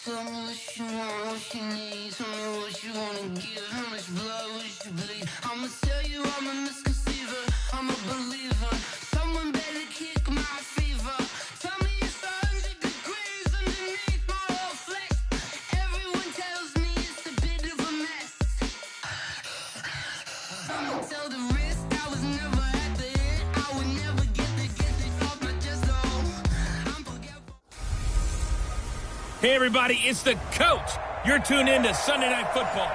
Tell me what you want, what you need. Tell me what you wanna give. How much blood would you bleed? I'ma tell you I'm a misconceiver. I'm a believer. Someone better kick my fever. Tell me it's 100 degrees underneath my whole flesh. Everyone tells me it's a bit of a mess. I'ma tell the risk I was never at the end. I would never get this off my chest. I'm forgetful. Hey, everybody, it's the coach. You're tuned in to Sunday Night Football.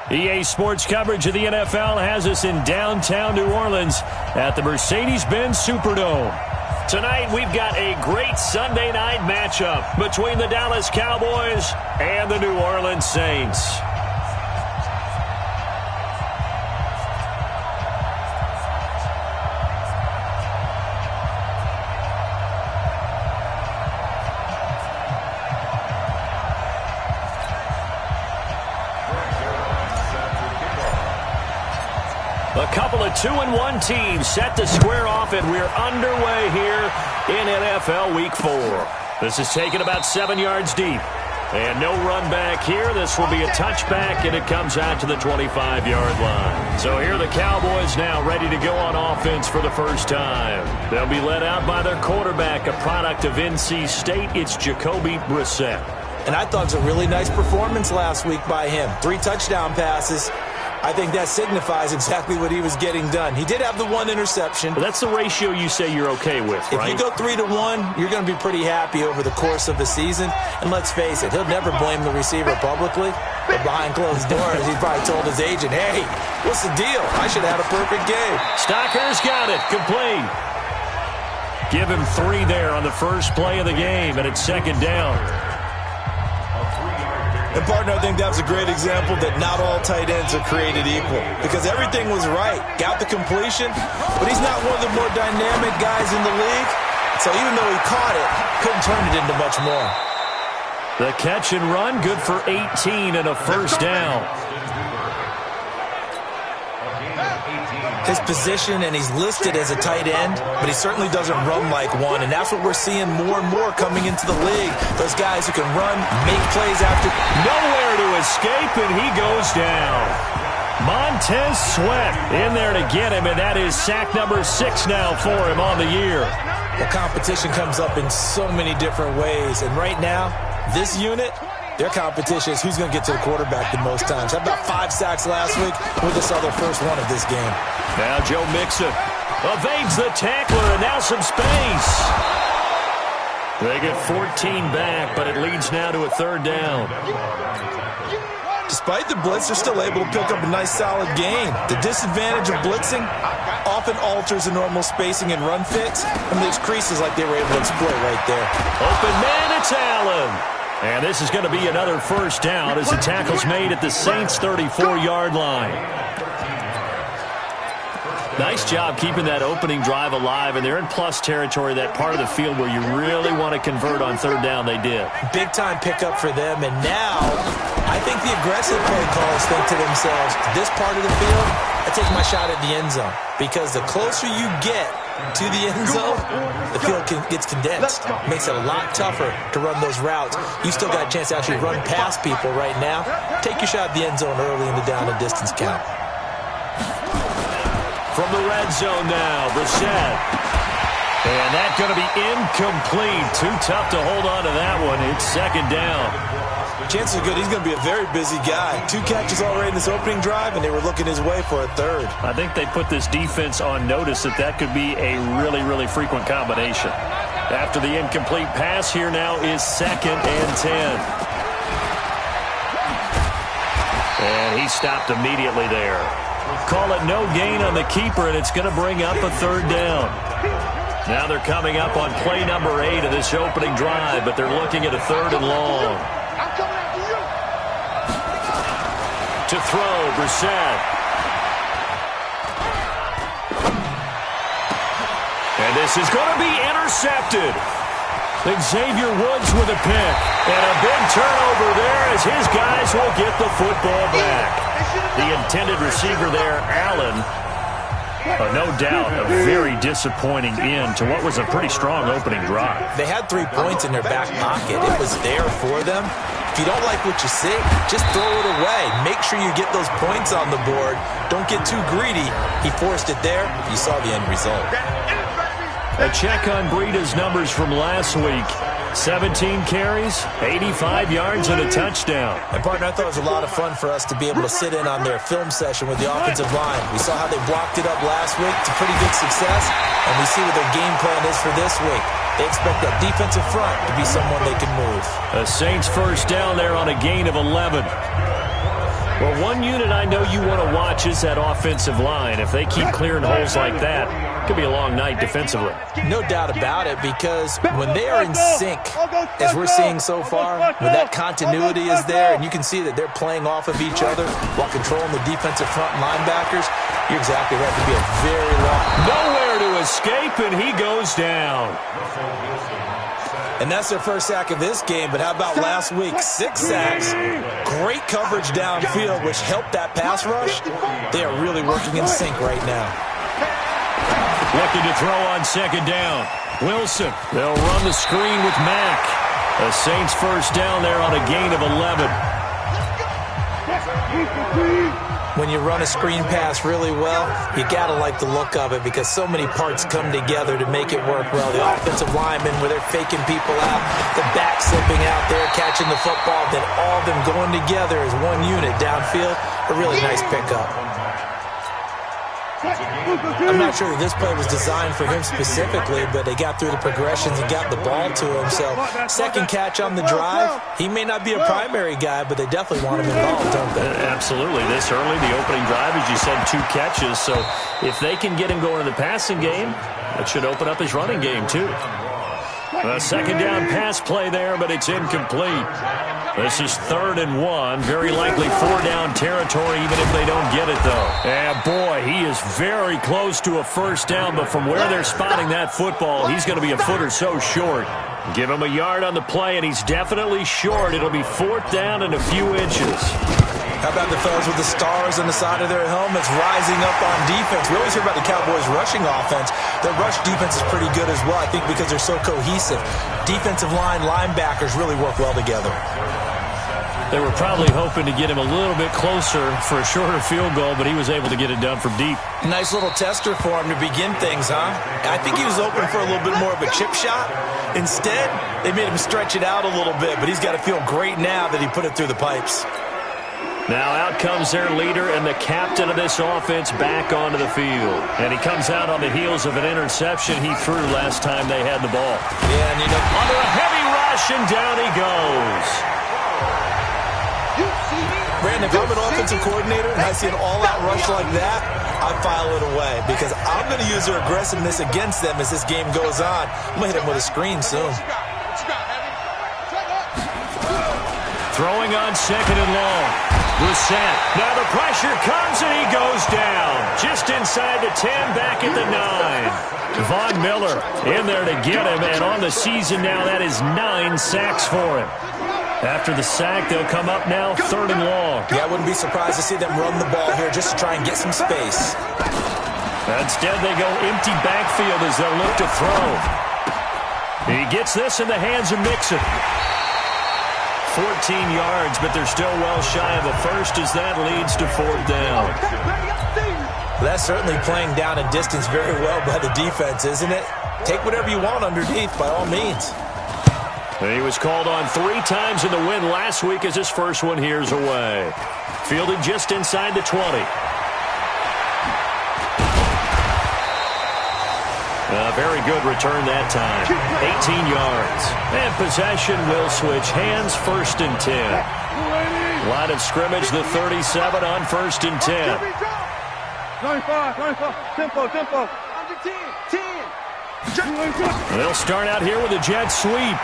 EA Sports coverage of the NFL has us in downtown New Orleans at the Mercedes-Benz Superdome. Tonight, we've got a great Sunday night matchup between the Dallas Cowboys and the New Orleans Saints. A couple of 2-1 teams set to square off, and we're underway here in NFL Week 4. This is taken about 7 yards deep. And no run back here. This will be a touchback, and it comes out to the 25-yard line. So here are the Cowboys now ready to go on offense for the first time. They'll be led out by their quarterback, a product of NC State. It's Jacoby Brissett. And I thought it was a really nice performance last week by him. 3 touchdown passes. I think that signifies exactly what he was getting done. He did have the 1 interception. But that's the ratio you say you're okay with, right? If you go 3-1, you're going to be pretty happy over the course of the season. And let's face it, he'll never blame the receiver publicly. But behind closed doors, he probably told his agent, hey, what's the deal? I should have had a perfect game. Stocker's got it. Complete. Give him 3 there on the first play of the game, and it's second down. And, partner, I think that's a great example that not all tight ends are created equal. Because everything was right. Got the completion, but he's not one of the more dynamic guys in the league. So even though he caught it, couldn't turn it into much more. The catch and run, good for 18 and a first down. His position, and he's listed as a tight end, but he certainly doesn't run like one, and that's what we're seeing more and more coming into the league. Those guys who can run, make plays after. Nowhere to escape, and he goes down. Montez Sweat in there to get him, and that is sack number 6 now for him on the year. The competition comes up in so many different ways, and right now, this unit, their competition is who's going to get to the quarterback the most times. How about 5 sacks last week? With this other first one of this game. Now Joe Mixon evades the tackler, and now some space. They get 14 back, but it leads now to a third down. Despite the blitz, they're still able to pick up a nice, solid gain. The disadvantage of blitzing often alters the normal spacing and run fits, and leaves creases like they were able to exploit right there. Open man, it's Allen. And this is going to be another first down as the tackle's made at the Saints' 34-yard line. Nice job keeping that opening drive alive, and they're in plus territory, that part of the field where you really want to convert on third down. They did. Big-time pickup for them, and now I think the aggressive play calls think to themselves, this part of the field, I take my shot at the end zone, because the closer you get to the end zone, the field gets condensed. Makes it a lot tougher to run those routes. You still got a chance to actually run past people right now. Take your shot at the end zone early in the down and distance count. From the red zone now, Brissett. And that's going to be incomplete. Too tough to hold on to that one. It's second down. Chances are good he's going to be a very busy guy. 2 catches already in this opening drive, and they were looking his way for a third. I think they put this defense on notice that could be a really, really frequent combination. After the incomplete pass, here now is second and 10. And he stopped immediately there. Call it no gain on the keeper, and it's going to bring up a third down. Now they're coming up on play number 8 of this opening drive, but they're looking at a third and long. To throw, Brissett. And this is going to be intercepted. Xavier Woods with a pick. And a big turnover there as his guys will get the football back. The intended receiver there, Allen, No doubt, a very disappointing end to what was a pretty strong opening drive. They had 3 points in their back pocket. It was there for them. If you don't like what you see, just throw it away. Make sure you get those points on the board. Don't get too greedy. He forced it there. You saw the end result. A check on Breida's numbers from last week. 17 carries, 85 yards, and a touchdown. And, partner, I thought it was a lot of fun for us to be able to sit in on their film session with the offensive line. We saw how they blocked it up last week to pretty good success, and we see what their game plan is for this week. They expect that defensive front to be someone they can move. A Saints first down there on a gain of 11. Well, one unit I know you want to watch is that offensive line. If they keep clearing holes like that, it could be a long night defensively. No doubt about it, because when they are in sync, as we're seeing so far, when that continuity is there and you can see that they're playing off of each other while controlling the defensive front linebackers, you're exactly right. It could be a very long... Nowhere to escape, and he goes down. And that's their first sack of this game, but how about last week? 6 sacks, great coverage downfield, which helped that pass rush. They are really working in sync right now. Looking to throw on second down. Wilson, they'll run the screen with Mack. The Saints first down there on a gain of 11. When you run a screen pass really well, you got to like the look of it because so many parts come together to make it work well. The offensive linemen, where they're faking people out, the back slipping out there, catching the football, then all of them going together as one unit downfield. A really nice pickup. I'm not sure that this play was designed for him specifically, but they got through the progressions and got the ball to him. So, second catch on the drive. He may not be a primary guy, but they definitely want him involved, don't they? Absolutely. This early, the opening drive, as you said, 2 catches. So, if they can get him going in the passing game, that should open up his running game, too. A second down pass play there, but it's incomplete. This is 3rd and 1. Very likely 4-down territory, even if they don't get it, though. And, boy, he is very close to a first down, but from where they're spotting that football, he's going to be a foot or so short. Give him a yard on the play, and he's definitely short. It'll be 4th down and a few inches. How about the fellas with the stars on the side of their helmets rising up on defense? We always hear about the Cowboys' rushing offense. Their rush defense is pretty good as well, I think, because they're so cohesive. Defensive line, linebackers really work well together. They were probably hoping to get him a little bit closer for a shorter field goal, but he was able to get it done from deep. Nice little tester for him to begin things, huh? I think he was open for a little bit more of a chip shot. Instead, they made him stretch it out a little bit, but he's got to feel great now that he put it through the pipes. Now out comes their leader and the captain of this offense back onto the field. And he comes out on the heels of an interception he threw last time they had the ball. Yeah, and you know, under a heavy rush, and down he goes. Brandon, if I'm an offensive coordinator and I see an all-out rush like that, I file it away because I'm going to use their aggressiveness against them as this game goes on. I'm going to hit them with a screen soon. Throwing on second and long. Brissett. Now the pressure comes and he goes down. Just inside the 10, back at the 9. Von Miller in there to get him, and on the season now, that is 9 sacks for him. After the sack, they'll come up now 3rd and long. Yeah, I wouldn't be surprised to see them run the ball here just to try and get some space. Instead, they go empty backfield as they'll look to throw. He gets this in the hands of Mixon. 14 yards, but they're still well shy of a first as that leads to 4th down. That's certainly playing down a distance very well by the defense, isn't it? Take whatever you want underneath, by all means. He was called on 3 times in the win last week as his first one here's away. Fielded just inside the 20. A very good return that time. 18 yards. And possession will switch hands, 1st and 10. Line of scrimmage, the 37 on 1st and 10. 95, tempo. Under 10. They'll start out here with a jet sweep.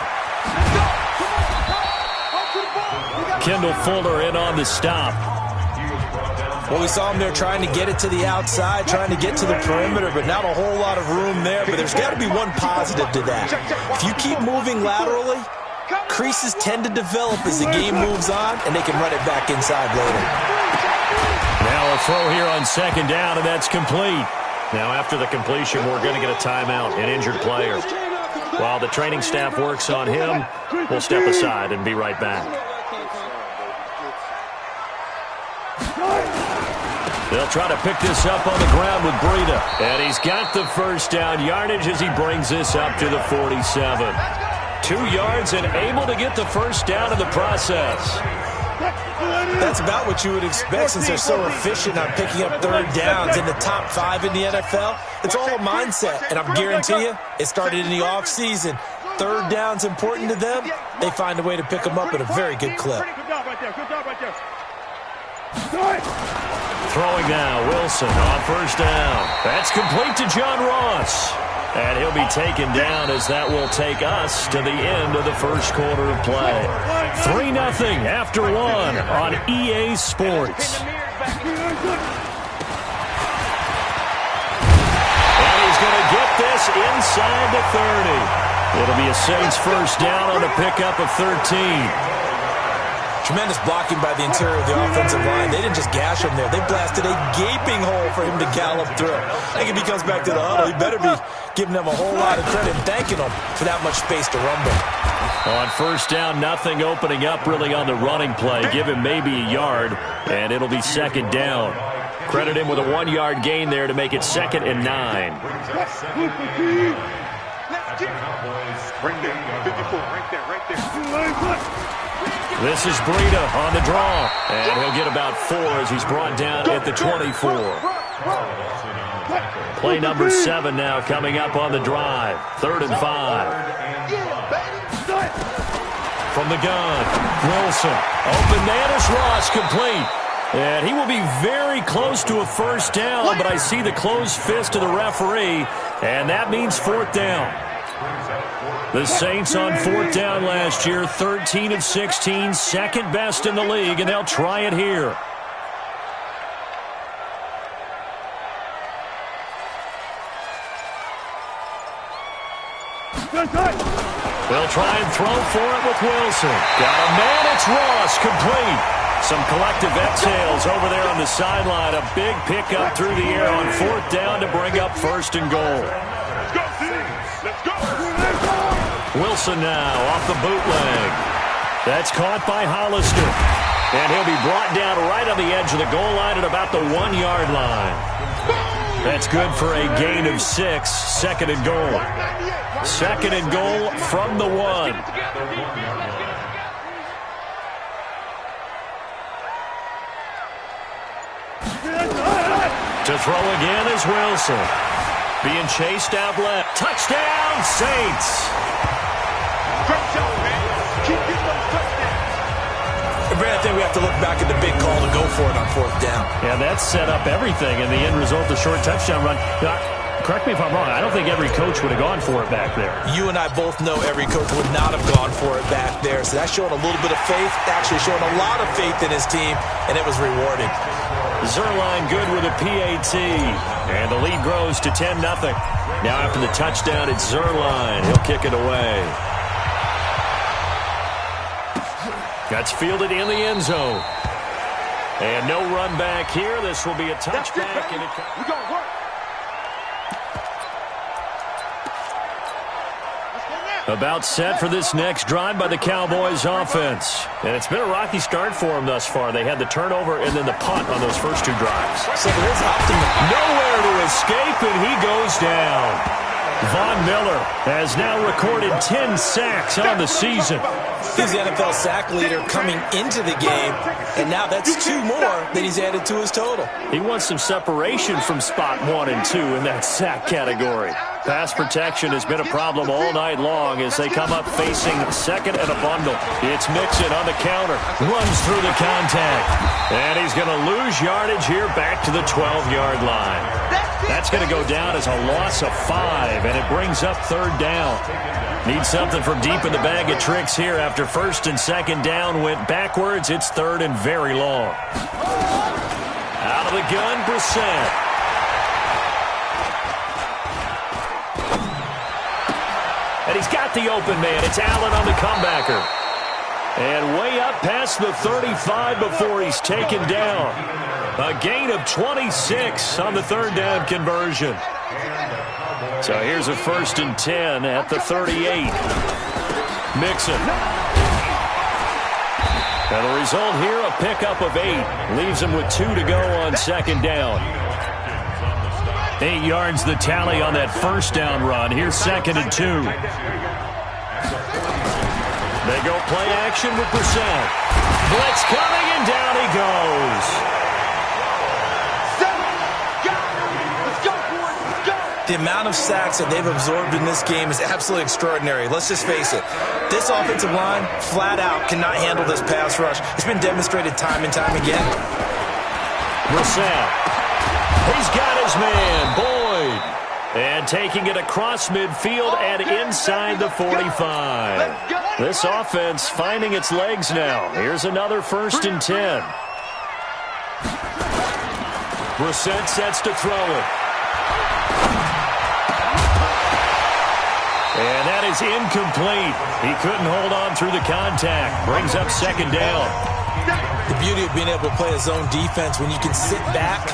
Kendall Fuller in on the stop. Well, we saw him there trying to get it to the outside, trying to get to the perimeter, but not a whole lot of room there. But there's got to be one positive to that. If you keep moving laterally, creases tend to develop as the game moves on, and they can run it back inside later. Now a throw here on second down, and that's complete. Now, after the completion, we're going to get a timeout, an injured player. While the training staff works on him, we'll step aside and be right back. They'll try to pick this up on the ground with Breida. And he's got the first down yardage as he brings this up to the 47. 2 yards and able to get the first down in the process. That's about what you would expect since they're so efficient on picking up third downs in the top 5 in the NFL. It's all a mindset, and I guarantee you it started in the offseason. Third down's important to them. They find a way to pick them up at a very good clip. Throwing now, Wilson on first down. That's complete to John Ross. And he'll be taken down as that will take us to the end of the first quarter of play. 3-0 after 1 on EA Sports. And he's going to get this inside the 30. It'll be a Saints first down on a pickup of 13. Tremendous blocking by the interior of the offensive line. They didn't just gash him there. They blasted a gaping hole for him to gallop through. I think if he comes back to the huddle, he better be giving them a whole lot of credit and thanking them for that much space to rumble. On first down, nothing opening up really on the running play. Give him maybe a yard, and it'll be second down. Credit him with a 1-yard gain there to make it 2nd and 9. This is Breida on the draw, and he'll get about 4 as he's brought down at the 24. Play number 7 now coming up on the drive. 3rd and 5. From the gun, Wilson. Open man is Ross, complete. And he will be very close to a first down, but I see the closed fist of the referee, and that means 4th down. The Saints on 4th down last year, 13 of 16, second best in the league, and they'll try it here. They'll try and throw for it with Wilson. Got a man, it's Ross, complete. Some collective exhales over there on the sideline. A big pickup through the air on 4th down to bring up 1st and goal. Let's go. Wilson now off the bootleg. That's caught by Hollister. And he'll be brought down right on the edge of the goal line at about the 1-yard line. That's good for a gain of 6. 2nd and goal. 2nd and goal from the 1. To throw again is Wilson. Being chased out left. Touchdown, Saints. Brad, I think we have to look back at the big call to go for it on 4th down. Yeah, that set up everything in the end result, the short touchdown run. Now, correct me if I'm wrong. I don't think every coach would have gone for it back there. You and I both know every coach would not have gone for it back there. So that's showing a little bit of faith, actually showing a lot of faith in his team, and it was rewarded. Zerline good with a PAT, and the lead grows to 10-0. Now after the touchdown, it's Zerline. He'll kick it away. That's fielded in the end zone. And no run back here. This will be a touchback. We're going to work. About set for this next drive by the Cowboys offense. And it's been a rocky start for them thus far. They had the turnover and then the punt on those first 2 drives. So there is optimism. Nowhere to escape, and he goes down. Von Miller has now recorded 10 sacks on the season. He's the NFL sack leader coming into the game, and now that's 2 more that he's added to his total. He wants some separation from spot 1 and 2 in that sack category. Pass protection has been a problem all night long as they come up facing 2nd and a bundle. It's Mixon on the counter. Runs through the contact. And he's going to lose yardage here back to the 12-yard line. That's going to go down as a loss of 5, and it brings up 3rd down. Need something from deep in the bag of tricks here after 1st and 2nd down went backwards. It's 3rd and very long. Out of the gun, Brissett. And he's got the open man. It's Allen on the comebacker. And way up past the 35 before he's taken down. A gain of 26 on the third down conversion. So here's a 1st and 10 at the 38. Mixon. And the result here, a pickup of 8. Leaves him with 2 to go on 2nd down. 8 yards the tally on that 1st down run. Here's 2nd and 2. They go play action with Brissett. Blitz coming, and down he goes. The amount of sacks that they've absorbed in this game is absolutely extraordinary. Let's just face it. This offensive line, flat out, cannot handle this pass rush. It's been demonstrated time and time again. Brissett. He's got his man, Boyd. And taking it across midfield and inside the 45. This offense finding its legs now. Here's another 1st and 10. Brissett sets to throw it. And that is incomplete. He couldn't hold on through the contact. Brings up 2nd down. The beauty of being able to play a zone defense when you can sit back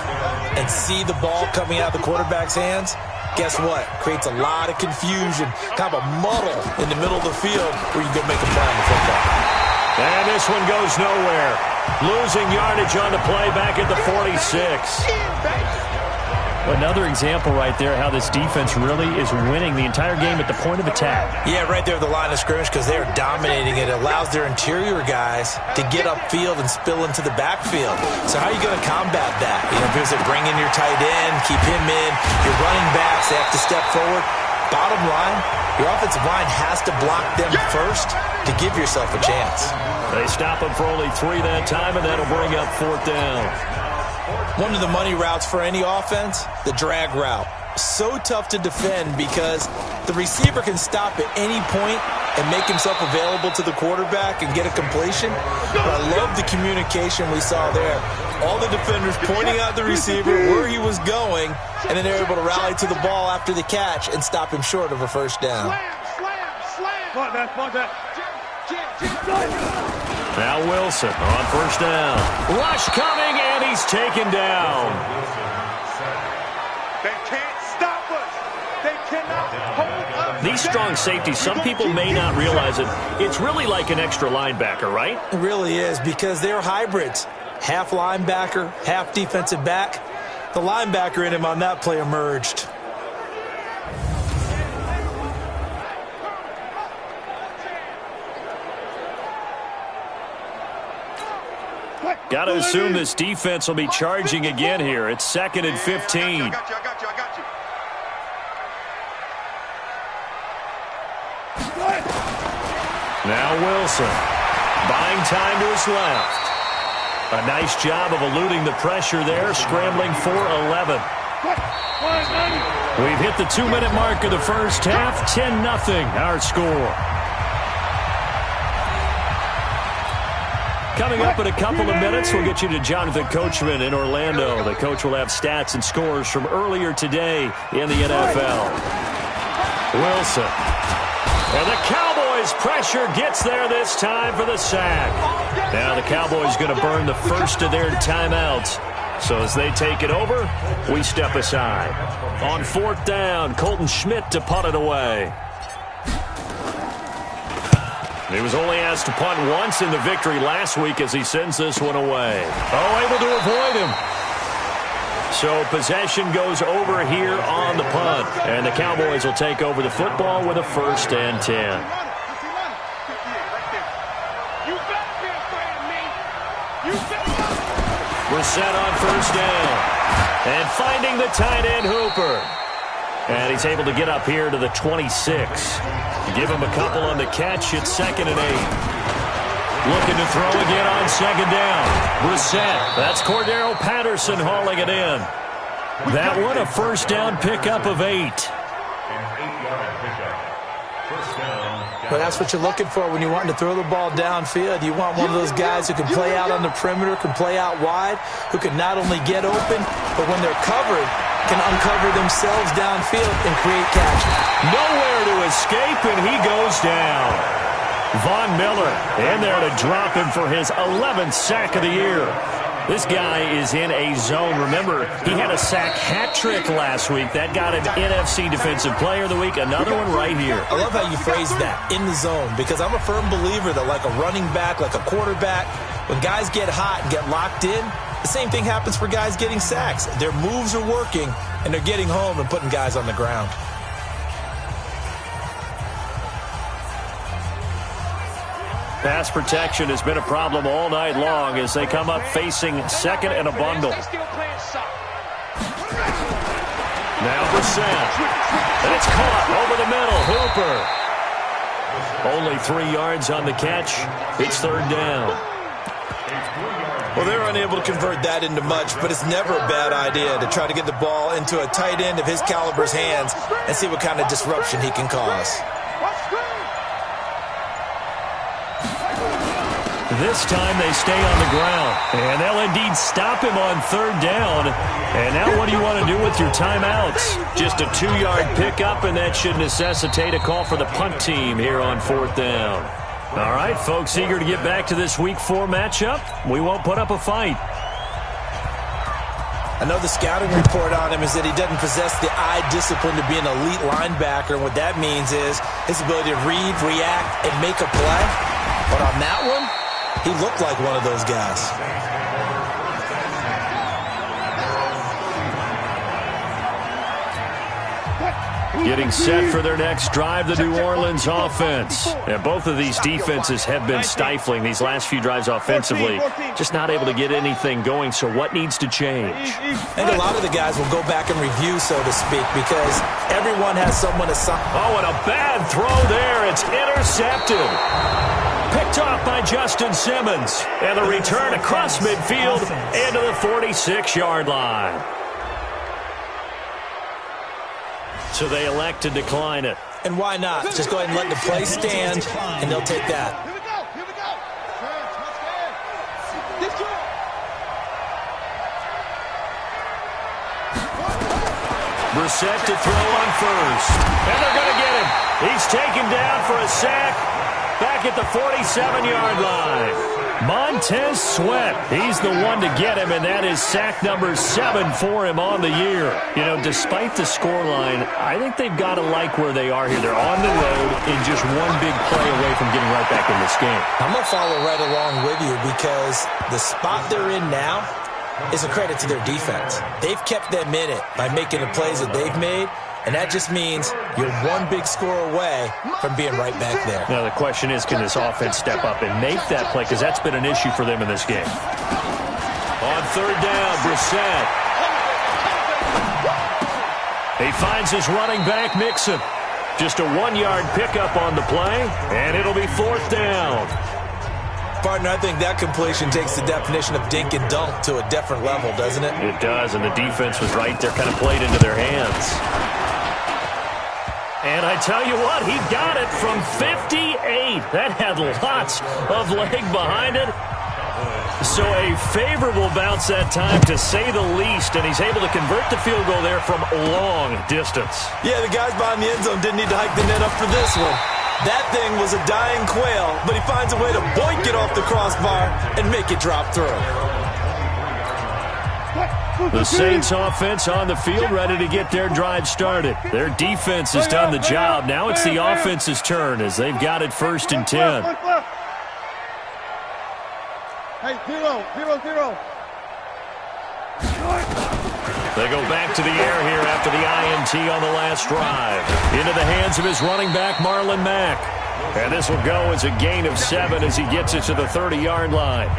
and see the ball coming out of the quarterback's hands, guess what? Creates a lot of confusion, kind of a muddle in the middle of the field where you can go make a play on the football. And this one goes nowhere. Losing yardage on the play back at the 46. Another example right there how this defense really is winning the entire game at the point of attack. Yeah, right there at the line of scrimmage because they are dominating it. It allows their interior guys to get upfield and spill into the backfield. So how are you going to combat that? You know, because they bring in your tight end, keep him in. Your running backs, they have to step forward. Bottom line, your offensive line has to block them first to give yourself a chance. They stop him for only 3 that time, and that'll bring up 4th down. One of the money routes for any offense, the drag route. So tough to defend because the receiver can stop at any point and make himself available to the quarterback and get a completion. But I love the communication we saw there. All the defenders pointing out the receiver where he was going, and then they're able to rally to the ball after the catch and stop him short of a 1st down. Now Wilson on 1st down. Rush coming, and he's taken down. They can't stop us. They cannot hold us. These strong safeties, some people may not realize it. It's really like an extra linebacker, right? It really is because they're hybrids. Half linebacker, half defensive back. The linebacker in him on that play emerged. Got to assume this defense will be charging again here. It's 2nd and 15. I got you. Now Wilson. Buying time to his left. A nice job of eluding the pressure there, scrambling for 11. We've hit the 2-minute mark of the first half. 10-0 our score. Coming up in a couple of minutes, we'll get you to Jonathan Coachman in Orlando. The coach will have stats and scores from earlier today in the NFL. Wilson. And the Cowboys pressure gets there this time for the sack. Now the Cowboys going to burn the first of their timeouts. So as they take it over, we step aside. On 4th down, Colton Schmidt to punt it away. He was only asked to punt once in the victory last week as he sends this one away. Oh, able to avoid him. So possession goes over here on the punt. And the Cowboys will take over the football with a 1st and 10. Brissett on 1st down. And finding the tight end Hooper. And he's able to get up here to the 26. Give him a couple on the catch. It's 2nd and 8. Looking to throw again on 2nd down. Brissett. That's Cordero Patterson hauling it in. That one a 1st down pickup of 8. Well, that's what you're looking for when you're wanting to throw the ball downfield. You want one of those guys who can play out on the perimeter, can play out wide, who can not only get open, but when they're covered, can uncover themselves downfield and create catches. Nowhere to escape, and he goes down. Von Miller in there to drop him for his 11th sack of the year. This guy is in a zone. Remember, he had a sack hat trick last week. That got him NFC Defensive Player of the Week. Another one right here. I love how you phrase that, in the zone, because I'm a firm believer that like a running back, like a quarterback, when guys get hot and get locked in, the same thing happens for guys getting sacks. Their moves are working, and they're getting home and putting guys on the ground. Pass protection has been a problem all night long as they come up facing second and a bundle. Now Brissett. That's caught over the middle. Hooper. Only 3 yards on the catch. It's third down. Well, they're unable to convert that into much, but it's never a bad idea to try to get the ball into a tight end of his caliber's hands and see what kind of disruption he can cause. This time they stay on the ground, and they'll indeed stop him on third down. And now what do you want to do with your timeouts? Just a 2-yard pickup, and that should necessitate a call for the punt team here on fourth down. All right, folks, eager to get back to this Week 4 matchup. We won't put up a fight. I know the scouting report on him is that he doesn't possess the eye discipline to be an elite linebacker. And what that means is his ability to read, react, and make a play. But on that one, he looked like one of those guys. Getting set for their next drive, the New Orleans offense. And both of these defenses have been stifling these last few drives offensively. Just not able to get anything going, so what needs to change? And a lot of the guys will go back and review, so to speak, because everyone has someone assigned. Oh, and a bad throw there. It's intercepted. Picked off by Justin Simmons. And the return across midfield into the 46-yard line. So they elect to decline it. And why not? Just go ahead and let the play stand, and they'll take that. Here we go. Brissett to throw on first. And they're going to get him. He's taken down for a sack back at the 47-yard line. Montez Sweat, he's the one to get him, and that is sack number 7 for him on the year. You know, despite the scoreline, I think they've got to like where they are here. They're on the road in just one big play away from getting right back in this game. I'm going to follow right along with you because the spot they're in now is a credit to their defense. They've kept them in it by making the plays that they've made, and that just means you're one big score away from being right back there. Now, the question is, can this offense step up and make that play? Because that's been an issue for them in this game. On third down, Brissett. He finds his running back, Mixon. Just a 1-yard pickup on the play, and it'll be fourth down. Partner, I think that completion takes the definition of dink and dunk to a different level, doesn't it? It does, and the defense was right there, kind of played into their hands. And I tell you what, he got it from 58. That had lots of leg behind it. So a favorable bounce that time, to say the least, and he's able to convert the field goal there from long distance. Yeah, the guys behind the end zone didn't need to hike the net up for this one. That thing was a dying quail, but he finds a way to boink it off the crossbar and make it drop through. The Saints offense on the field, ready to get their drive started. Their defense has done the job. Now it's the offense's turn as they've got it first and 10. Hey, 0-0-0. They go back to the air here after the INT on the last drive. Into the hands of his running back, Marlon Mack. And this will go as a gain of 7 as he gets it to the 30-yard line.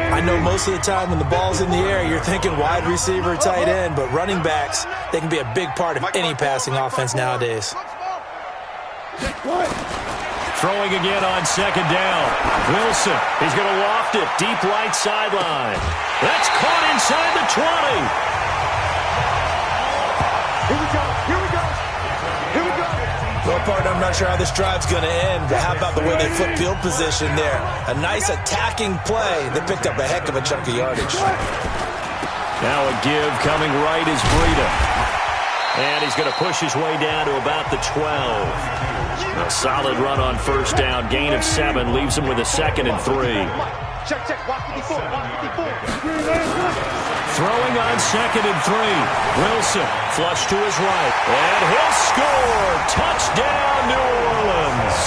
I know most of the time when the ball's in the air, you're thinking wide receiver, tight end, but running backs, they can be a big part of any passing offense nowadays. Throwing again on second down. Wilson, he's going to loft it deep right sideline. That's caught inside the 20. Well, partner, I'm not sure how this drive's going to end, but how about the way they flip field position there? A nice attacking play that picked up a heck of a chunk of yardage. Now a give coming right is Breida. And he's going to push his way down to about the 12. A solid run on first down. Gain of 7 leaves him with a 2nd and 3. Check, check. Watch 54. Watch 54. Throwing on 2nd and 3. Wilson flush to his right. And he'll score. Touchdown, New Orleans.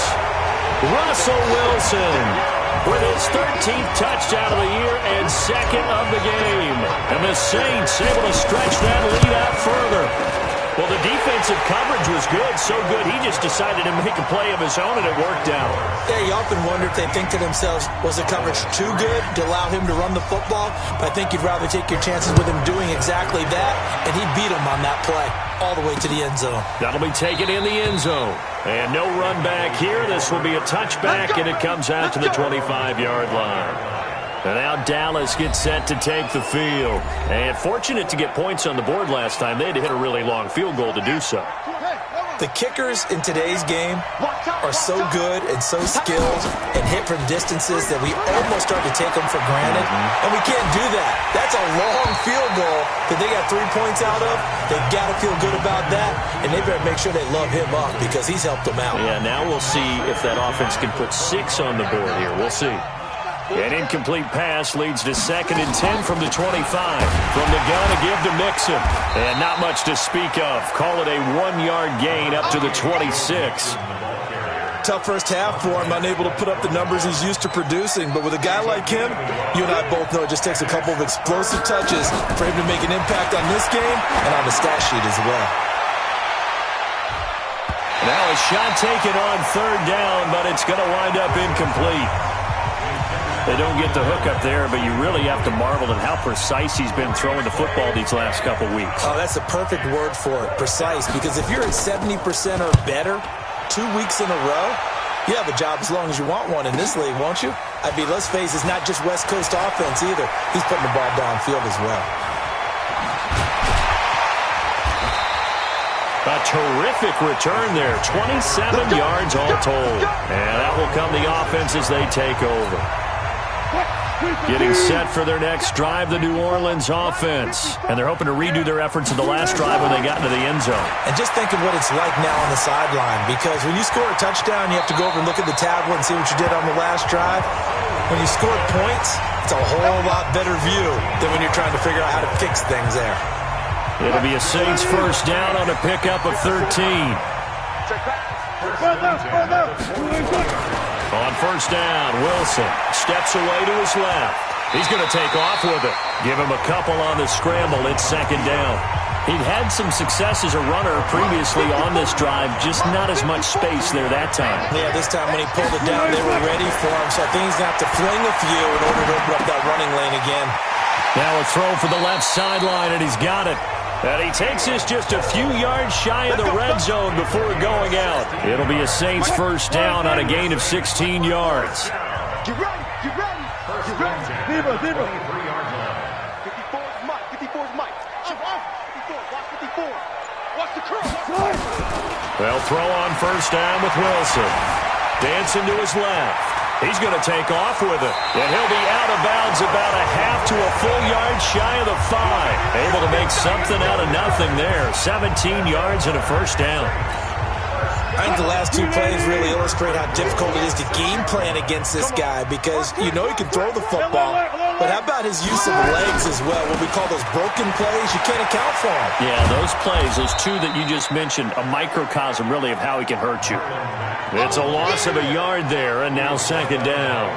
Russell Wilson with his 13th touchdown of the year and 2nd of the game. And the Saints able to stretch that lead out further. Well, the defensive coverage was good, so good he just decided to make a play of his own, and it worked out. Yeah, you often wonder if they think to themselves, was the coverage too good to allow him to run the football? But I think you'd rather take your chances with him doing exactly that, and he beat him on that play all the way to the end zone. That'll be taken in the end zone. And no run back here. This will be a touchback, and it comes out to the 25-yard line. And now Dallas gets set to take the field. And fortunate to get points on the board last time. They had to hit a really long field goal to do so. The kickers in today's game are so good and so skilled and hit from distances that we almost start to take them for granted. And we can't do that. That's a long field goal that they got 3 points out of. They've got to feel good about that. And they better make sure they love him up because he's helped them out. Yeah, now we'll see if that offense can put 6 on the board here. We'll see. An incomplete pass leads to 2nd and 10 from the 25. From the gun, a give to Mixon. And not much to speak of. Call it a 1-yard gain up to the 26. Tough first half for him, unable to put up the numbers he's used to producing. But with a guy like him, you and I both know it just takes a couple of explosive touches for him to make an impact on this game and on the stat sheet as well. Now a shot taken on 3rd down, but it's going to wind up incomplete. They don't get the hook up there, but you really have to marvel at how precise he's been throwing the football these last couple weeks. Oh, that's the perfect word for it, precise. Because if you're at 70% or better 2 weeks in a row, you have a job as long as you want one in this league, won't you? I mean, let's face it, it's not just West Coast offense either. He's putting the ball downfield as well. A terrific return there. 27 yards all told. And that will come the offense as they take over. Getting set for their next drive, the New Orleans offense. And they're hoping to redo their efforts in the last drive when they got into the end zone. And just think of what it's like now on the sideline. Because when you score a touchdown, you have to go over and look at the tablet and see what you did on the last drive. When you score points, it's a whole lot better view than when you're trying to figure out how to fix things there. It'll be a Saints first down on a pickup of 13. On first down, Wilson steps away to his left. He's going to take off with it. Give him a couple on the scramble. It's 2nd down. He'd had some success as a runner previously on this drive, just not as much space there that time. Yeah, this time when he pulled it down, they were ready for him. So I think he's going to have to fling a few in order to open up that running lane again. Now a throw for the left sideline, and he's got it. And he takes this just a few yards shy of the red zone before going out. It'll be a Saints first down on a gain of 16 yards. Get ready, get ready, get ready. Zero, zero. 54's Mike, 54's Mike. 54, watch 54. Watch the curl. They'll throw on first down with Wilson. Dancing to his left. He's going to take off with it. And he'll be out of bounds about a half to a full yard shy of the 5. Able to make something out of nothing there. 17 yards and a first down. I think the last 2 plays really illustrate how difficult it is to game plan against this guy because you know he can throw the football, but how about his use of legs as well? What we call those broken plays, you can't account for them. Yeah, those plays, those 2 that you just mentioned, a microcosm really of how he can hurt you. It's a loss of a yard there, and now 2nd down.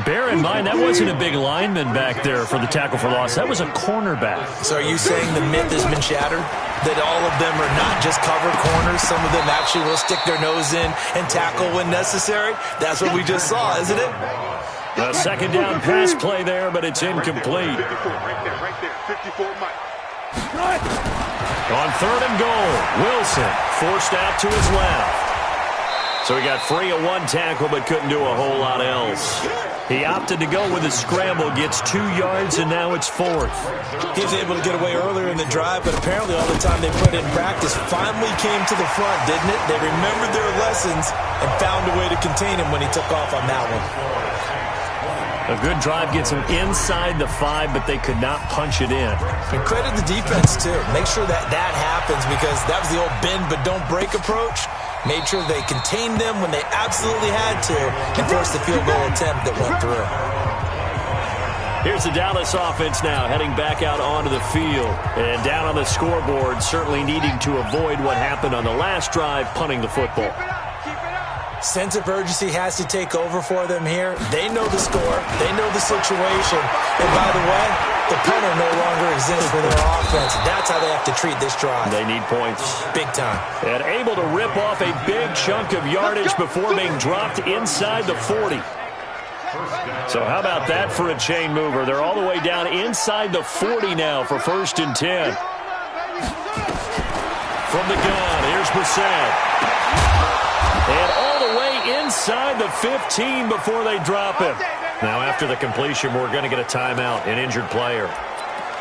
Bear in mind, that wasn't a big lineman back there for the tackle for loss. That was a cornerback. So are you saying the myth has been shattered? That all of them are not just cover corners? Some of them actually will stick their nose in and tackle when necessary? That's what we just saw, isn't it? A 2nd down pass play there, but it's incomplete. 54, right there. 54 Mike. On 3rd and goal, Wilson forced out to his left. So he got free of 1 tackle but couldn't do a whole lot else. He opted to go with a scramble, gets 2 yards, and now it's 4th. He was able to get away earlier in the drive, but apparently all the time they put in practice finally came to the front, didn't it? They remembered their lessons and found a way to contain him when he took off on that one. A good drive gets them inside the 5, but they could not punch it in. And credit the defense, too. Make sure that happens because that was the old bend but don't break approach. Made sure they contained them when they absolutely had to and forced the field goal attempt that went through. Here's the Dallas offense now heading back out onto the field. And down on the scoreboard, certainly needing to avoid what happened on the last drive, punting the football. Sense of urgency has to take over for them here. They know the score. They know the situation. And by the way, the punter no longer exists for their offense. That's how they have to treat this drive. They need points. Big time. And able to rip off a big chunk of yardage before being dropped inside the 40. So how about that for a chain mover? They're all the way down inside the 40 now for 1st and 10. From the gun, here's Brissett. And all the way inside the 15 before they drop him. Now after the completion, we're going to get a timeout, an injured player.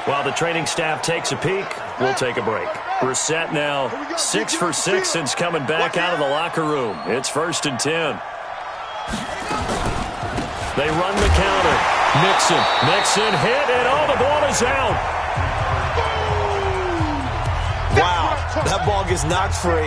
While the training staff takes a peek, we'll take a break. Brissett now 6 for 6 since coming back out of the locker room. It's 1st and 10. They run the counter. Mixon hit, and all the ball is out. Wow, that ball gets knocked free,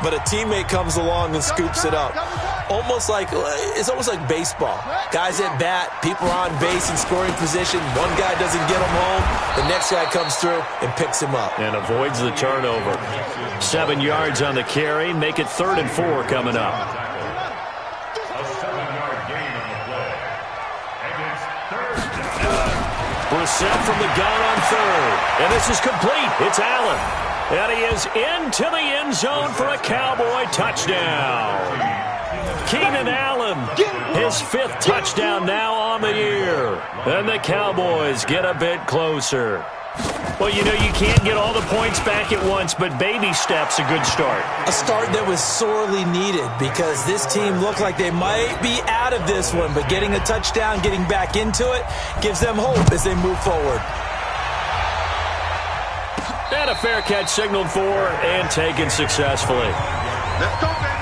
but a teammate comes along and scoops it up. It's almost like baseball. Guys at bat, people are on base in scoring position. One guy doesn't get him home. The next guy comes through and picks him up. And avoids the turnover. 7 yards on the carry. Make it 3rd and 4 coming up. Brissett from the gun on 3rd. And this is complete. It's Allen. And he is into the end zone for a Cowboy touchdown. Keenan Allen, his 5th touchdown now on the year. And the Cowboys get a bit closer. Well, you know, you can't get all the points back at once, but baby steps, a good start. A start that was sorely needed because this team looked like they might be out of this one, but getting a touchdown, getting back into it, gives them hope as they move forward. And a fair catch signaled for and taken successfully. Let's go, baby.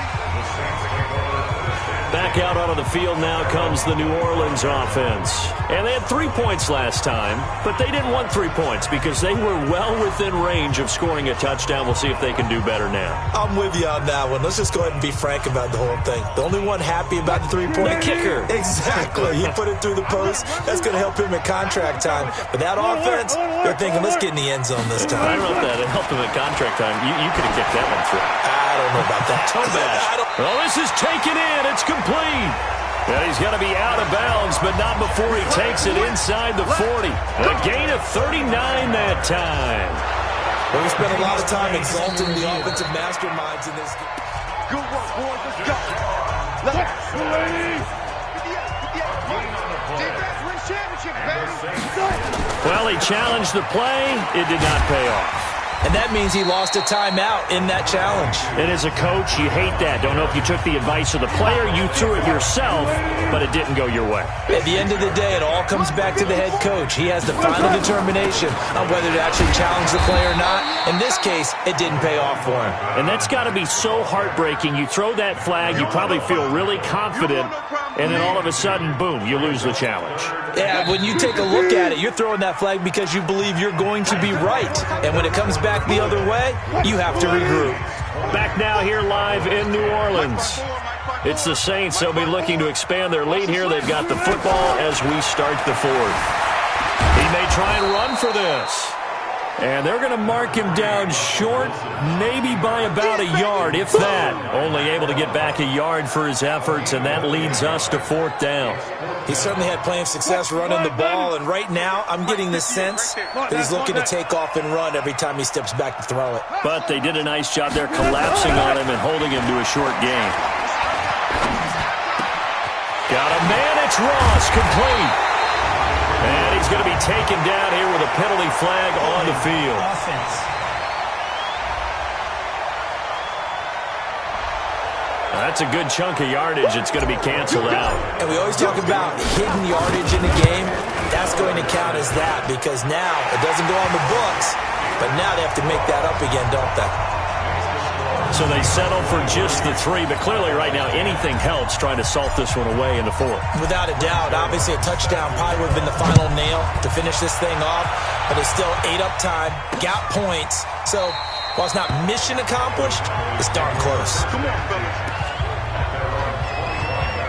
Back out onto the field now comes the New Orleans offense. And they had 3 points last time, but they didn't want 3 points because they were well within range of scoring a touchdown. We'll see if they can do better now. I'm with you on that one. Let's just go ahead and be frank about the whole thing. The only one happy about the 3-point kicker. Exactly. He put it through the post. That's going to help him at contract time. But that offense, they're thinking, let's get in the end zone this time. I don't know if that helped him at contract time. You could have kicked that one through. I don't know about that. Toe bash. Well, this is taken in. It's complete. And he's going to be out of bounds, but not before he takes it inside the 40. A gain of 39 that time. Well, we spent a lot of time exalting the offensive masterminds in this game. Good work, boys. Let's go. Let's go, ladies. Defense wins championships, baby. Well, he challenged the play. It did not pay off. And that means he lost a timeout in that challenge. And as a coach, you hate that. Don't know if you took the advice of the player. You threw it yourself, but it didn't go your way. At the end of the day, it all comes back to the head coach. He has the final determination on whether to actually challenge the play or not. In this case, it didn't pay off for him. And that's got to be so heartbreaking. You throw that flag, you probably feel really confident, and then all of a sudden, boom, you lose the challenge. Yeah, when you take a look at it, you're throwing that flag because you believe you're going to be right. And when it comes back the other way, you have to regroup. Back now here live in New Orleans. It's the Saints. They'll be looking to expand their lead here. They've got the football as we start the 4th. He may try and run for this. And they're going to mark him down short, maybe by about a yard, if that. Only able to get back a yard for his efforts, and that leads us to 4th down. He certainly had plenty of success running the ball, and right now I'm getting the sense that he's looking to take off and run every time he steps back to throw it. But they did a nice job there collapsing on him and holding him to a short gain. Got a man, it's Ross, complete. And he's going to be taken down here with a penalty flag on the field. That's a good chunk of yardage. It's going to be canceled out. And we always talk about hidden yardage in a game. That's going to count as that because now it doesn't go on the books, but now they have to make that up again, don't they? So they settle for just the 3, but clearly right now anything helps trying to salt this one away in the 4th. Without a doubt, obviously a touchdown probably would have been the final nail to finish this thing off, but it's still 8 up time, got points. So While it's not mission accomplished, it's darn close. Come on, fellas.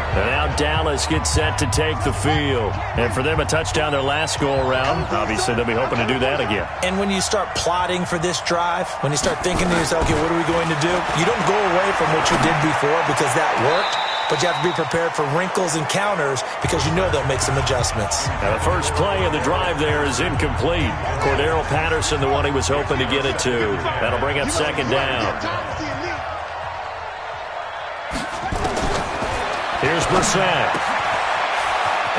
And now Dallas gets set to take the field. And for them, a touchdown their last go-around. Obviously, they'll be hoping to do that again. And when you start plotting for this drive, when you start thinking to yourself, okay, what are we going to do? You don't go away from what you did before because that worked, but you have to be prepared for wrinkles and counters because you know they'll make some adjustments. Now, the first play of the drive there is incomplete. Cordero Patterson, the one he was hoping to get it to. That'll bring up second down. Here's Brissett.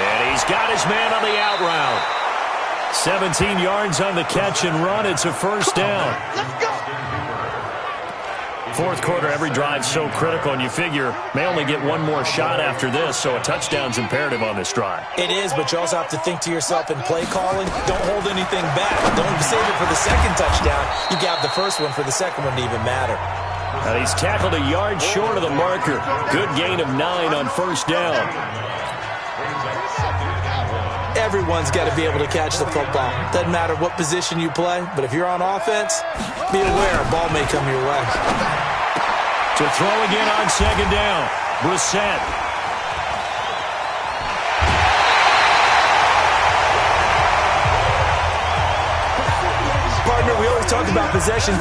And he's got his man on the out route. 17 yards on the catch and run. It's a first down. Fourth quarter, every drive so critical, and you figure may only get one more shot after this, so a touchdown's imperative on this drive. It is, but you also have to think to yourself in play calling, don't hold anything back. Don't save it for the second touchdown. You got the first one for the second one to even matter. And he's tackled a yard short of the marker. Good gain of 9 on first down. Everyone's got to be able to catch the football. Doesn't matter what position you play, but if you're on offense, be aware a ball may come your way. To throw again on second down, Brissett. Partner, we always talk about possession.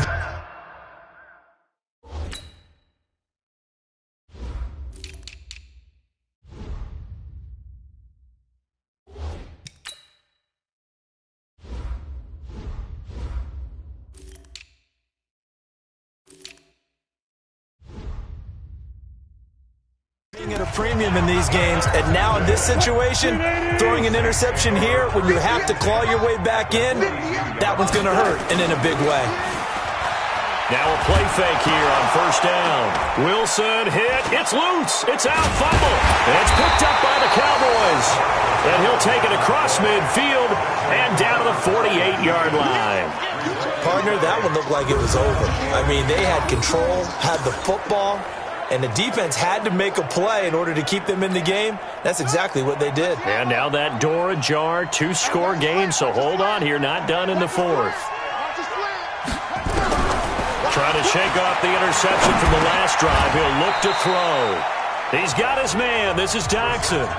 At a premium in these games, and now in this situation, throwing an interception here when you have to claw your way back in, that one's going to hurt, and in a big way. Now a play fake here on first down. Wilson hit. It's loose. It's out. Fumble. It's picked up by the Cowboys. And he'll take it across midfield and down to the 48-yard line. Partner, that one looked like it was over. I mean, they had control, had the football, and the defense had to make a play in order to keep them in the game. That's exactly what they did. And now that door ajar, 2-score game, so hold on here, not done in the fourth. Trying to shake off the interception from the last drive. He'll look to throw. He's got his man. This is Jackson.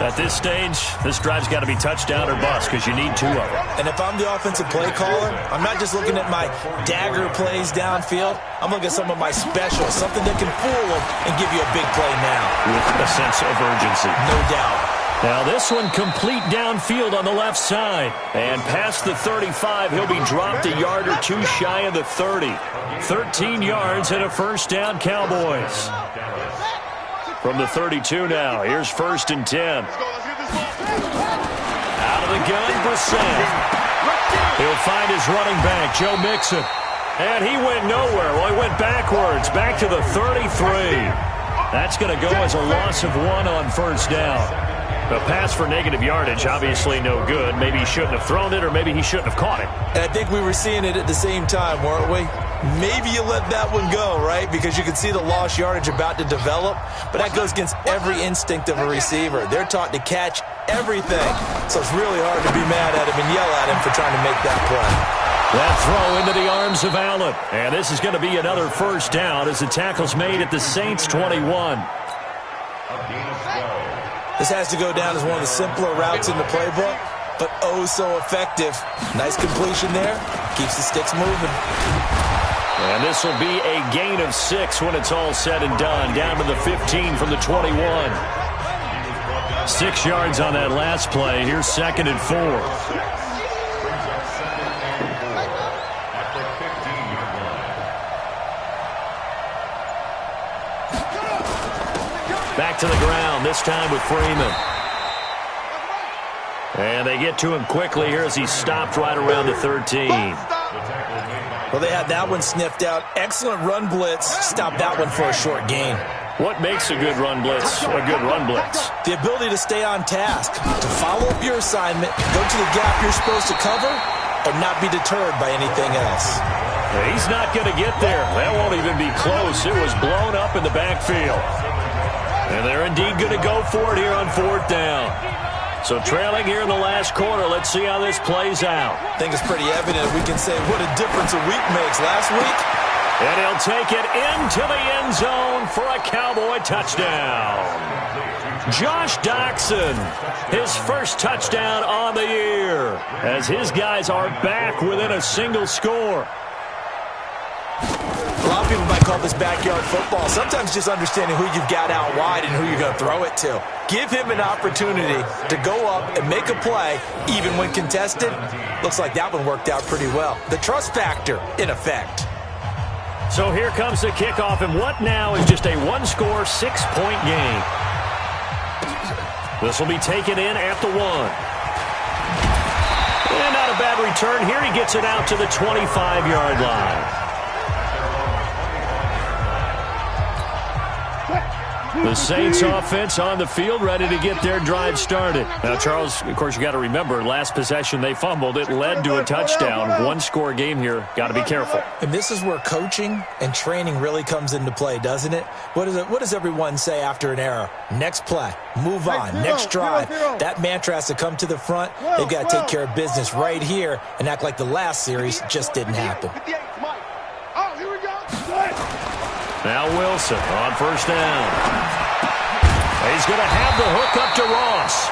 At this stage, this drive's got to be touchdown or bust because you need 2 of them. And if I'm the offensive play caller, I'm not just looking at my dagger plays downfield. I'm looking at some of my specials, something that can fool them and give you a big play now. With a sense of urgency. No doubt. Now this one complete downfield on the left side. And past the 35, he'll be dropped a yard or 2 shy of the 30. 13 yards and a first down, Cowboys. From the 32 now, here's first and 10. Out of the gun, Brissett. He'll find his running back, Joe Mixon. And he went nowhere. Well, he went backwards, back to the 33. That's going to go as a loss of 1 on first down. A pass for negative yardage, obviously no good. Maybe he shouldn't have thrown it, or maybe he shouldn't have caught it. And I think we were seeing it at the same time, weren't we? Maybe you let that one go, right? Because you can see the lost yardage about to develop. But that goes against every instinct of a receiver. They're taught to catch everything. So it's really hard to be mad at him and yell at him for trying to make that play. That throw into the arms of Allen. And this is going to be another first down as the tackle's made at the Saints' 21. This has to go down as one of the simpler routes in the playbook, but oh so effective. Nice completion there. Keeps the sticks moving. And this will be a gain of 6 when it's all said and done. Down to the 15 from the 21. 6 yards on that last play. Here's second and 4. Back to the ground, this time with Freeman. And they get to him quickly here as he stopped right around the 13. Well, they had that one sniffed out. Excellent run blitz. Stopped that one for a short gain. What makes a good run blitz a good run blitz? The ability to stay on task, to follow up your assignment, go to the gap you're supposed to cover, and not be deterred by anything else. He's not going to get there. That won't even be close. It was blown up in the backfield. And they're indeed going to go for it here on fourth down. So trailing here in the last quarter. Let's see how this plays out. I think it's pretty evident we can say what a difference a week makes. Last week, and he'll take it into the end zone for a Cowboy touchdown. Josh Doxson, his first touchdown on the year, as his guys are back within a single score. A lot of people might call this backyard football. Sometimes just understanding who you've got out wide and who you're going to throw it to. Give him an opportunity to go up and make a play, even when contested. Looks like that one worked out pretty well. The trust factor, in effect. So here comes the kickoff, and what now is just a one-score, 6-point game. This will be taken in at the 1. And not a bad return here. He gets it out to the 25-yard line. The Saints offense on the field, ready to get their drive started. Now, Charles, of course, you got to remember, last possession they fumbled. It led to a touchdown. One-score game here. Got to be careful. And this is where coaching and training really comes into play, doesn't it? What does everyone say after an error? Next play. Move on. Next drive. That mantra has to come to the front. They've got to take care of business right here and act like the last series just didn't happen. Now Wilson on first down. He's going to have the hook up to Ross.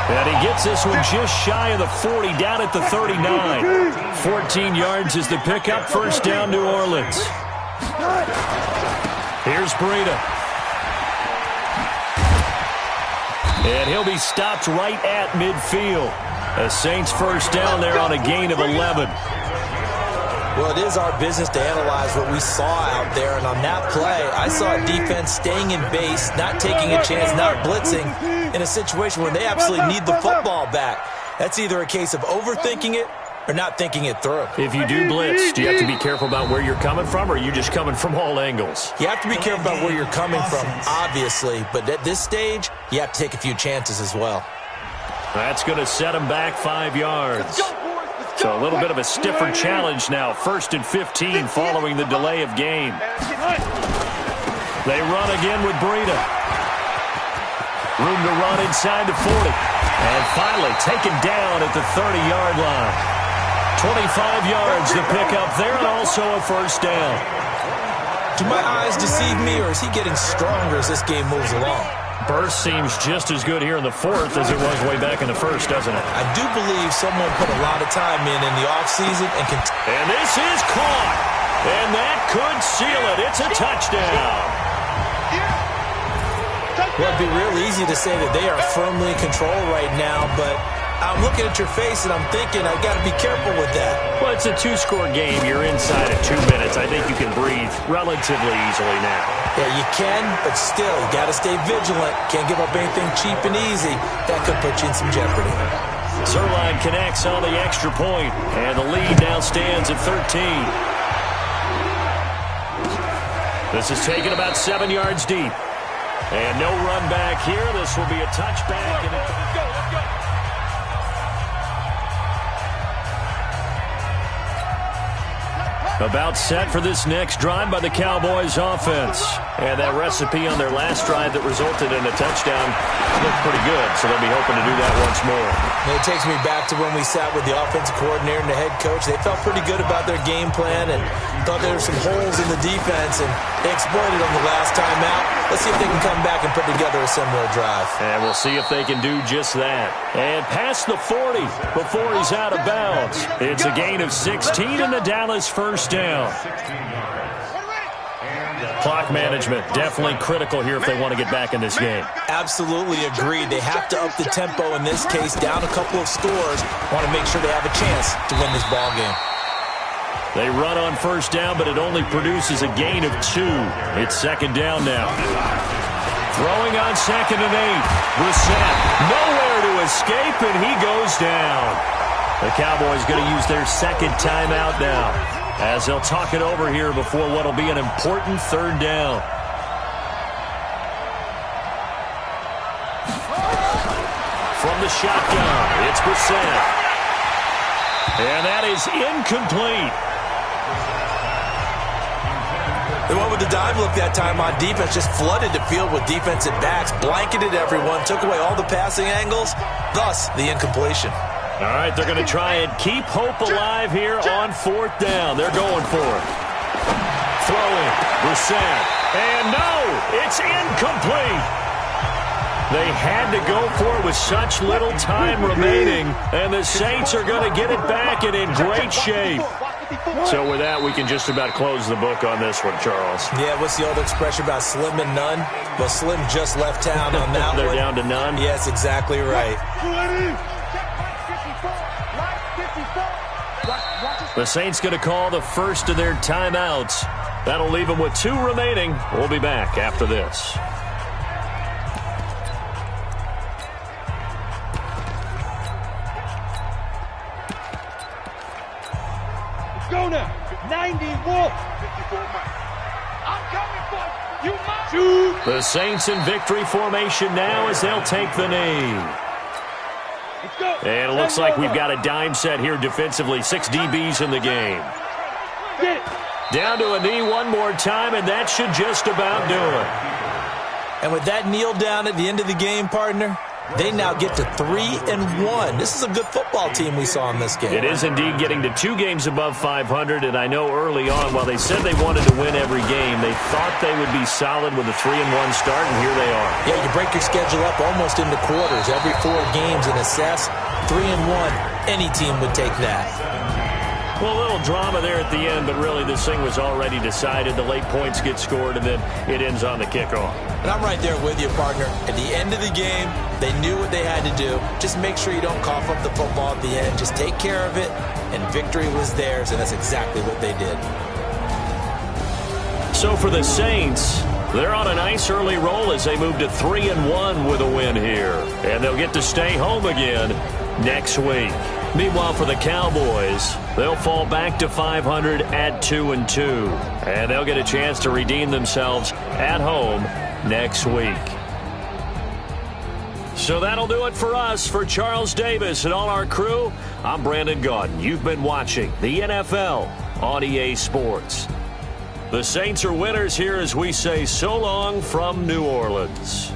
And he gets this one just shy of the 40, down at the 39. 14 yards is the pickup. First down, New Orleans. Here's Breida. And he'll be stopped right at midfield. The Saints first down there on a gain of 11. Well, it is our business to analyze what we saw out there, and on that play, I saw a defense staying in base, not taking a chance, not blitzing, in a situation where they absolutely need the football back. That's either a case of overthinking it or not thinking it through. If you do blitz, do you have to be careful about where you're coming from, or are you just coming from all angles? You have to be careful about where you're coming from, obviously, but at this stage, you have to take a few chances as well. That's going to set him back 5 yards. So a little bit of a stiffer challenge now. 1st and 15 following the delay of game. They run again with Breida. Room to run inside the 40. And finally taken down at the 30-yard line. 25 yards to pick up there, and also a first down. Do my eyes deceive me, or is he getting stronger as this game moves along? Burst seems just as good here in the 4th as it was way back in the 1st, doesn't it? I do believe someone put a lot of time in the offseason and this is caught. And that could seal it. It's a touchdown. Well, it'd be real easy to say that they are firmly in control right now, but I'm looking at your face and I'm thinking I got to be careful with that. Well, it's a 2-score game. You're inside of 2 minutes. I think you can breathe relatively easily now. Yeah, you can, but still, you got to stay vigilant. Can't give up anything cheap and easy. That could put you in some jeopardy. Zerline connects on the extra point, and the lead now stands at 13. This is taken about 7 yards deep. And no run back here. This will be a touchback. Let's go. About set for this next drive by the Cowboys offense. And that recipe on their last drive that resulted in a touchdown looked pretty good, so they'll be hoping to do that once more. And it takes me back to when we sat with the offensive coordinator and the head coach. They felt pretty good about their game plan and thought there were some holes in the defense, and they exploited them the last time out. Let's see if they can come back and put together a similar drive. And we'll see if they can do just that. And past the 40 before he's out of bounds. It's a gain of 16 and the Dallas first down. Clock management definitely critical here if they want to get back in this game. Absolutely agreed. They have to up the tempo in this case, down a couple of scores. Want to make sure they have a chance to win this ball game. They run on first down, but it only produces a gain of 2. It's second down now. Throwing on 2nd and 8. Brissett nowhere to escape, and he goes down. The Cowboys going to use their second timeout now, as they'll talk it over here before what will be an important third down. From the shotgun, it's Brissett. And that is incomplete. They went with the dive look that time on defense, just flooded the field with defensive backs, blanketed everyone, took away all the passing angles, thus the incompletion. All right, they're going to try and keep hope alive here on 4th down. They're going for it. Throwing, Brissett, and no, it's incomplete. They had to go for it with such little time remaining, and the Saints are going to get it back and in great shape. So with that, we can just about close the book on this one, Charles. Yeah, what's the old expression about slim and none? Well, Slim just left town on that They're one. down to none? Yes, exactly right. The Saints going to call the first of their timeouts. That'll leave them with 2 remaining. We'll be back after this. Go now. 90 Wolf. 54 Mike. I'm coming for you. Mike. The Saints in victory formation now as they'll take the knee. Let's go. And it looks like we've got a dime set here defensively. 6 DBs in the game. Get it. Down to a knee one more time, and that should just about do it. And with that kneel down at the end of the game, partner, they now get to 3-1. This is a good football team we saw in this game. It is indeed getting to 2 games above 500, and I know early on, while they said they wanted to win every game, they thought they would be solid with a 3-1 start, and here they are. Yeah, you break your schedule up almost into quarters, every 4 games, and assess 3-1. Any team would take that. Well, a little drama there at the end, but really this thing was already decided. The late points get scored, and then it ends on the kickoff. And I'm right there with you, partner. At the end of the game, they knew what they had to do. Just make sure you don't cough up the football at the end. Just take care of it, and victory was theirs, and that's exactly what they did. So for the Saints, they're on a nice early roll as they move to 3-1 with a win here. And they'll get to stay home again next week. Meanwhile, for the Cowboys, they'll fall back to 500 at 2-2. And they'll get a chance to redeem themselves at home next week. So that'll do it for us. For Charles Davis and all our crew, I'm Brandon Gaudin. You've been watching the NFL on EA Sports. The Saints are winners here as we say so long from New Orleans.